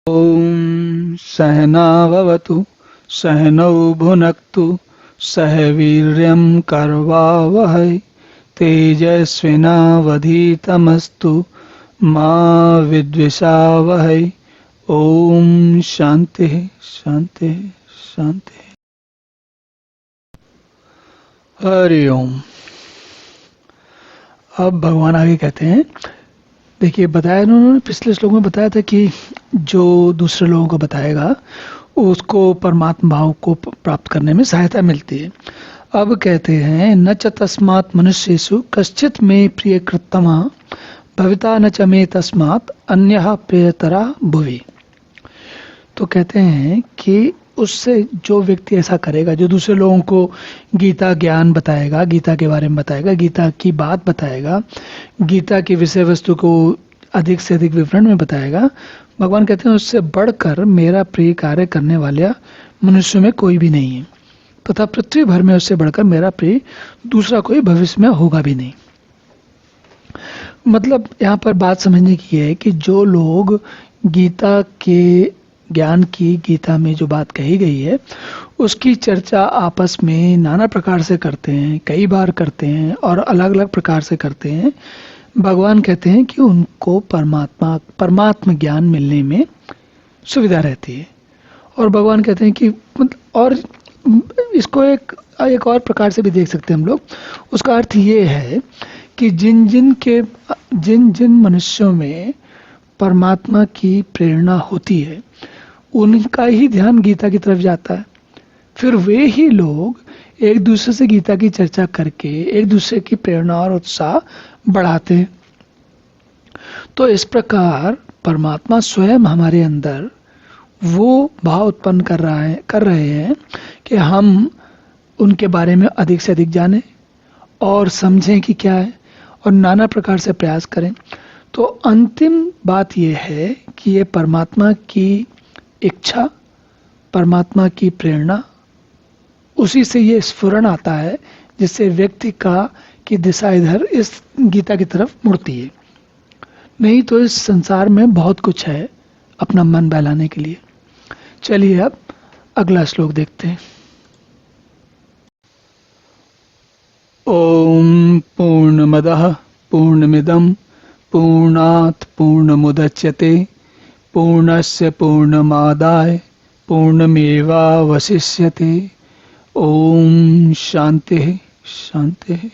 ॐ सहनाववतु सहनौ भुनक्तु सह वीर्यं करवावहै तेजस्विनावधीतमस्तु मा विद्विषावहै। ओम शांति शांति शांति। हरि ओम। अब भगवान आगे कहते हैं, देखिए बताया उन्होंने पिछले श्लोक में बताया था कि जो दूसरे लोगों को बताएगा उसको परमात्मा भाव को प्राप्त करने में सहायता मिलती है। अब कहते हैं न च तस्मात् मनुष्येषु कश्चित् मे प्रिय कृत्तमा भविता न च मे तस्मात् अन्यः प्रियतरा भुवि। तो कहते हैं कि उससे जो व्यक्ति ऐसा करेगा, जो दूसरे लोगों को गीता ज्ञान बताएगा, गीता के बारे में बताएगा, गीता की बात बताएगा, गीता की विषय वस्तु को अधिक से अधिक विवरण में बताएगा, भगवान कहते हैं उससे बढ़कर मेरा प्रिय कार्य करने वाला मनुष्य में कोई भी नहीं है, तथा पृथ्वी भर में उससे बढ़कर मेरा प्रिय दूसरा कोई भविष्य में होगा भी नहीं। मतलब यहाँ पर बात समझने की है कि जो लोग गीता के ज्ञान की, गीता में जो बात कही गई है उसकी चर्चा आपस में नाना प्रकार से करते हैं, कई बार करते हैं और अलग अलग प्रकार से करते हैं, भगवान कहते हैं कि उनको परमात्मा ज्ञान मिलने में सुविधा रहती है। और भगवान कहते हैं कि और इसको एक और प्रकार से भी देख सकते हैं हम लोग। उसका अर्थ ये है कि जिन जिन मनुष्यों में परमात्मा की प्रेरणा होती है उनका ही ध्यान गीता की तरफ जाता है। फिर वे ही लोग एक दूसरे से गीता की चर्चा करके एक दूसरे की प्रेरणा और उत्साह बढ़ाते हैं। तो इस प्रकार परमात्मा स्वयं हमारे अंदर वो भाव उत्पन्न कर रहे हैं कि हम उनके बारे में अधिक से अधिक जानें और समझें कि क्या है और नाना प्रकार से प्रयास करें। तो अंतिम बात यह है कि ये परमात्मा की इच्छा, परमात्मा की प्रेरणा, उसी से ये स्फुरण आता है जिससे व्यक्ति की दिशा इधर इस गीता की तरफ मुड़ती है। नहीं तो इस संसार में बहुत कुछ है अपना मन बहलाने के लिए। चलिए अब अगला श्लोक देखते हैं। ओम पूर्णमदः पूर्णमिदं पूर्णात् पूर्णमुदच्यते पूर्णस्य पूर्णमादाय पूर्णमेवावशिष्यते। ओम शांति शांति